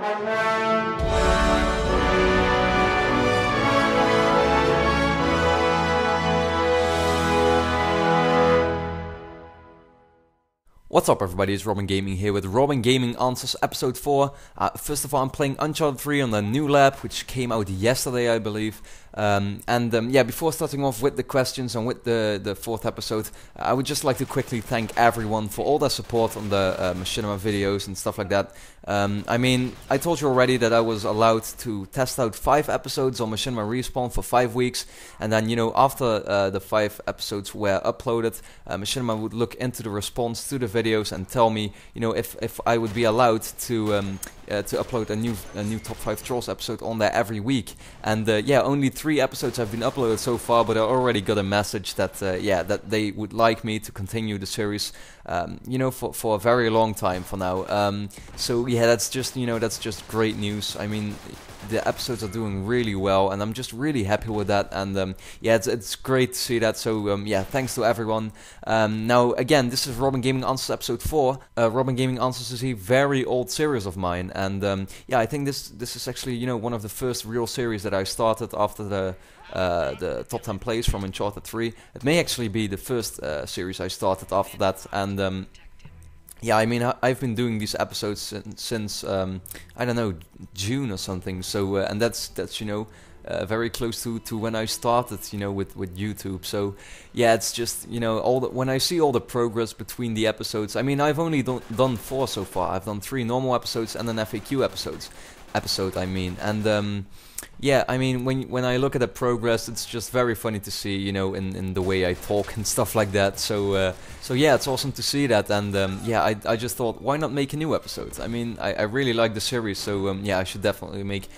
What's up everybody, it's Robin Gaming here with Robin Gaming Answers episode 4. First of all, I'm playing Uncharted 3 on the new lab, which came out yesterday I believe. Yeah, before starting off with the questions and with the fourth episode, I would just like to quickly thank everyone for all their support on the Machinima videos and stuff like that. I mean, I told you already that I was allowed to test out 5 episodes on Machinima Respawn for 5 weeks, and then, you know, after the 5 episodes were uploaded, Machinima would look into the response to the videos and tell me, you know, if I would be allowed to upload a new Top 5 Trolls episode on there every week. And yeah, only 3 episodes have been uploaded so far, but I already got a message that yeah, that they would like me to continue the series, you know, for a very long time for now. So yeah, that's just, you know, that's just great news. I mean, the episodes are doing really well, and I'm just really happy with that. And yeah, it's great to see that. So yeah, thanks to everyone. Now again, this is Robin Gaming Answers episode 4. Robin Gaming Answers is a very old series of mine, and yeah, I think this is actually, you know, one of the first real series that I started after the top 10 plays from Uncharted 3. It may actually be the first series I started after that. And yeah, I mean, I've been doing these episodes since I don't know, June or something. So and that's you know, very close to when I started, you know, with YouTube. So yeah, it's just, you know, when I see all the progress between the episodes. I mean, I've only done 4 so far. I've done 3 normal episodes and an FAQ episode. I mean, and yeah, I mean, when I look at the progress, it's just very funny to see, you know, in the way I talk and stuff like that. So so yeah, it's awesome to see that. And yeah, I just thought, why not make a new episode? I mean, I really like the series, so yeah, I should definitely make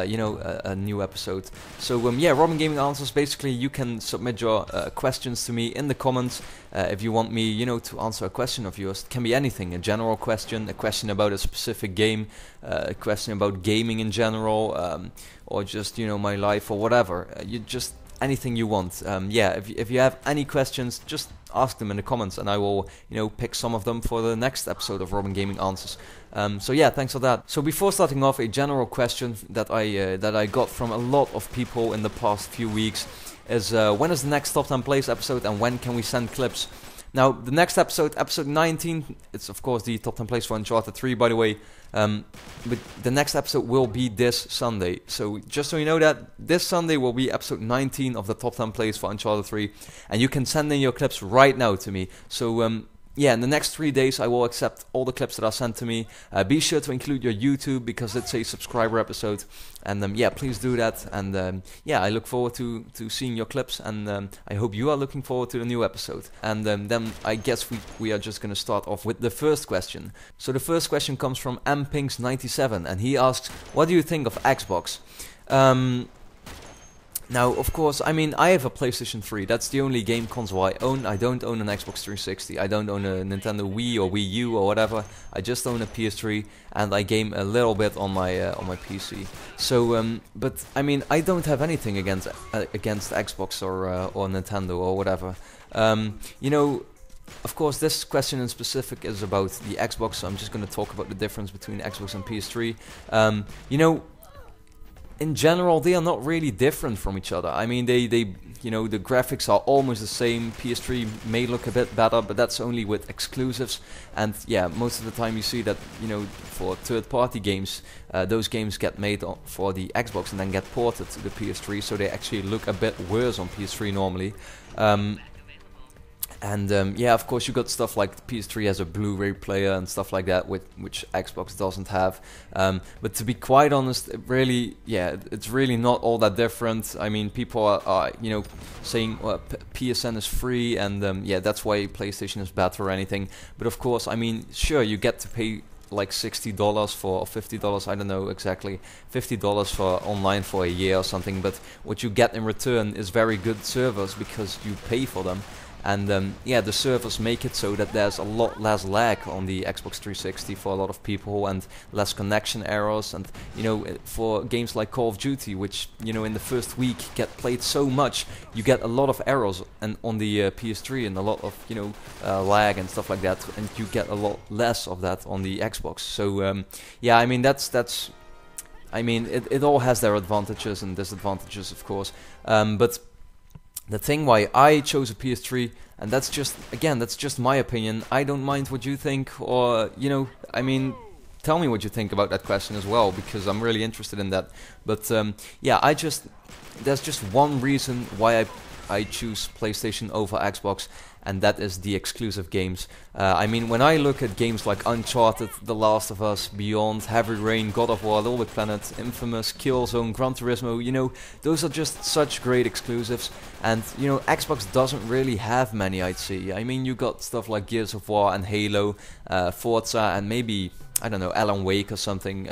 you know, a new episode. So yeah, Robin Gaming Answers. Basically, you can submit your questions to me in the comments if you want me, you know, to answer a question of yours. It can be anything: a general question, a question about a specific game, a question about gaming in general, or just, you know, my life or whatever. You just anything you want. Yeah, if you have any questions, just ask them in the comments, and I will, you know, pick some of them for the next episode of Robin Gaming Answers. So yeah, thanks for that. So before starting off, a general question that I got from a lot of people in the past few weeks is when is the next Top 10 Plays episode, and when can we send clips? Now, the next episode, episode 19, it's of course the Top 10 Plays for Uncharted 3, by the way. But the next episode will be this Sunday. So just so you know that, this Sunday will be episode 19 of the Top 10 Plays for Uncharted 3. And you can send in your clips right now to me. So yeah, in the next 3 days I will accept all the clips that are sent to me. Be sure to include your YouTube, because it's a subscriber episode. And yeah, please do that. And yeah, I look forward to seeing your clips, and I hope you are looking forward to the new episode. And then I guess we are just going to start off with the first question. So the first question comes from mpinks97, and he asks, what do you think of Xbox? Now, of course, I mean, I have a PlayStation 3. That's the only game console I own. I don't own an Xbox 360. I don't own a Nintendo Wii or Wii U or whatever. I just own a PS3, and I game a little bit on my PC. So, but I mean, I don't have anything against Xbox or Nintendo or whatever. You know, of course, this question in specific is about the Xbox. So I'm just going to talk about the difference between Xbox and PS3. You know, in general, they are not really different from each other. I mean, they you know, the graphics are almost the same. PS3 may look a bit better, but that's only with exclusives. And yeah, most of the time you see that, you know, for third-party games, those games get made for the Xbox and then get ported to the PS3, so they actually look a bit worse on PS3 normally. And yeah, of course, you got stuff like the PS3 has a Blu-ray player and stuff like that, which Xbox doesn't have. But to be quite honest, really, yeah, it's really not all that different. I mean, people are you know, saying PSN is free, and yeah, that's why PlayStation is better or anything. But of course, I mean, sure, you get to pay like $60 for, or $50, I don't know exactly, $50 for online for a year or something. But what you get in return is very good servers, because you pay for them. and yeah, the servers make it so that there's a lot less lag on the Xbox 360 for a lot of people, and less connection errors. And you know, for games like Call of Duty, which you know in the first week get played so much, you get a lot of errors and on the PS3, and a lot of lag and stuff like that, and you get a lot less of that on the Xbox. So yeah, I mean that's I mean it all has their advantages and disadvantages, of course, but the thing why I chose a PS3, and that's just my opinion. I don't mind what you think, or I mean, tell me what you think about that question as well, because I'm really interested in that. But yeah, there's just one reason why I choose PlayStation over Xbox, and that is the exclusive games. I mean, when I look at games like Uncharted, The Last of Us, Beyond, Heavy Rain, God of War, Little Big Planet, Infamous, Killzone, Gran Turismo, those are just such great exclusives. And Xbox doesn't really have many, I'd say. I mean, you got stuff like Gears of War and Halo, Forza, and maybe, I don't know, Alan Wake or something,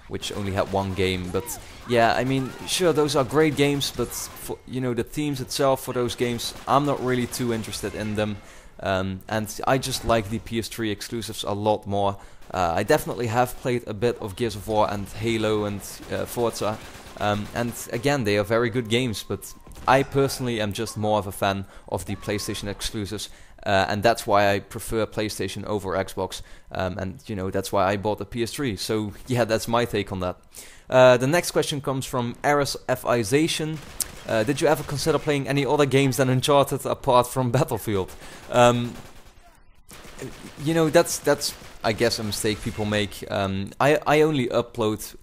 which only had one game. But yeah, I mean, sure, those are great games, but for, the themes itself for those games, I'm not really too interested in them. And I just like the PS3 exclusives a lot more. I definitely have played a bit of Gears of War and Halo and Forza, and again, they are very good games, but I personally am just more of a fan of the PlayStation exclusives, and that's why I prefer PlayStation over Xbox, and that's why I bought the PS3. So yeah, that's my take on that. The next question comes from RSFization. Did you ever consider playing any other games than Uncharted apart from Battlefield? That's I guess a mistake people make. I only upload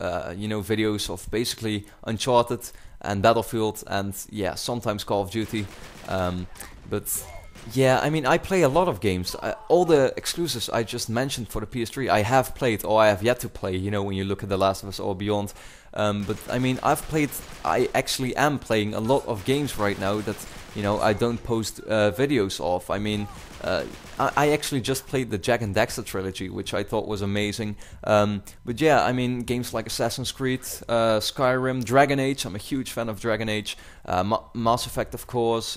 videos of basically Uncharted and Battlefield, and yeah, sometimes Call of Duty, but yeah, I mean, I play a lot of games. All the exclusives I just mentioned for the PS3 I have played, or I have yet to play, when you look at The Last of Us or Beyond. But I mean, I actually am playing a lot of games right now that I don't post videos of. I mean, I actually just played the Jak and Daxter trilogy, which I thought was amazing. But yeah, I mean, games like Assassin's Creed, Skyrim, Dragon Age. I'm a huge fan of Dragon Age. Mass Effect, of course.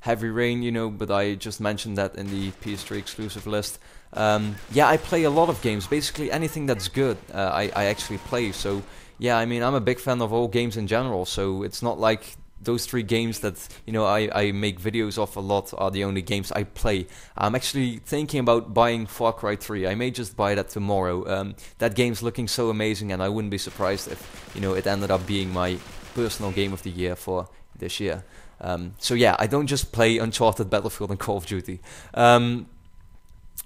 Heavy Rain, but I just mentioned that in the PS3 exclusive list. Yeah, I play a lot of games. Basically anything that's good, I actually play. So yeah, I mean, I'm a big fan of all games in general. So it's not like those 3 games that I make videos of a lot are the only games I play. I'm actually thinking about buying Far Cry 3. I may just buy that tomorrow. That game's looking so amazing, and I wouldn't be surprised if it ended up being my personal game of the year for this year. So yeah, I don't just play Uncharted, Battlefield, and Call of Duty.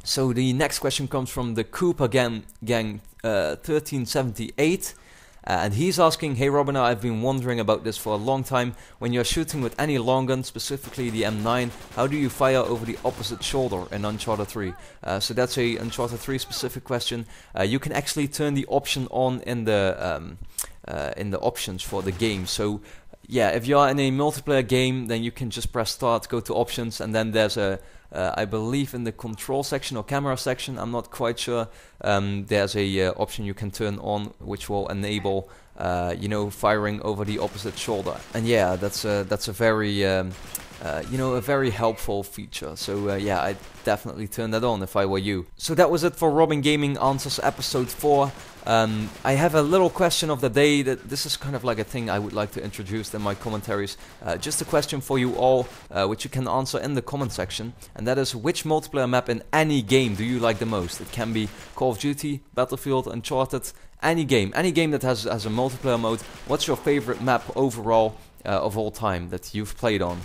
So the next question comes from the Cooper Gang 1378. And he's asking, hey Robin, I've been wondering about this for a long time. When you're shooting with any long gun, specifically the M9, how do you fire over the opposite shoulder in Uncharted 3? So that's a Uncharted 3 specific question. You can actually turn the option on in the options for the game. So yeah, if you are in a multiplayer game, then you can just press start, go to options, and then there's a I believe in the control section or camera section, I'm not quite sure, there's a option you can turn on which will enable firing over the opposite shoulder. And yeah, that's a very a very helpful feature. So yeah, I'd definitely turn that on if I were you. So that was it for Robin Gaming Answers episode 4. I have a little question of the day. That this is kind of like a thing I would like to introduce in my commentaries. Just a question for you all, which you can answer in the comment section, and that is, which multiplayer map in any game do you like the most? It can be Call of Duty, Battlefield, Uncharted, any game that has a multiplayer mode. What's your favorite map overall of all time that you've played on?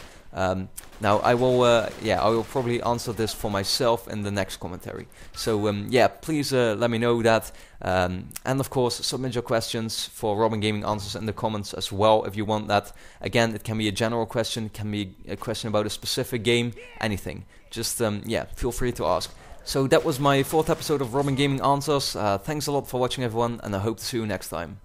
Now I will probably answer this for myself in the next commentary. So yeah, please let me know that, and of course submit your questions for Robin Gaming Answers in the comments as well if you want that. Again, it can be a general question, it can be a question about a specific game, anything. Just yeah, feel free to ask. So that was my 4th episode of Robin Gaming Answers. Thanks a lot for watching everyone, and I hope to see you next time.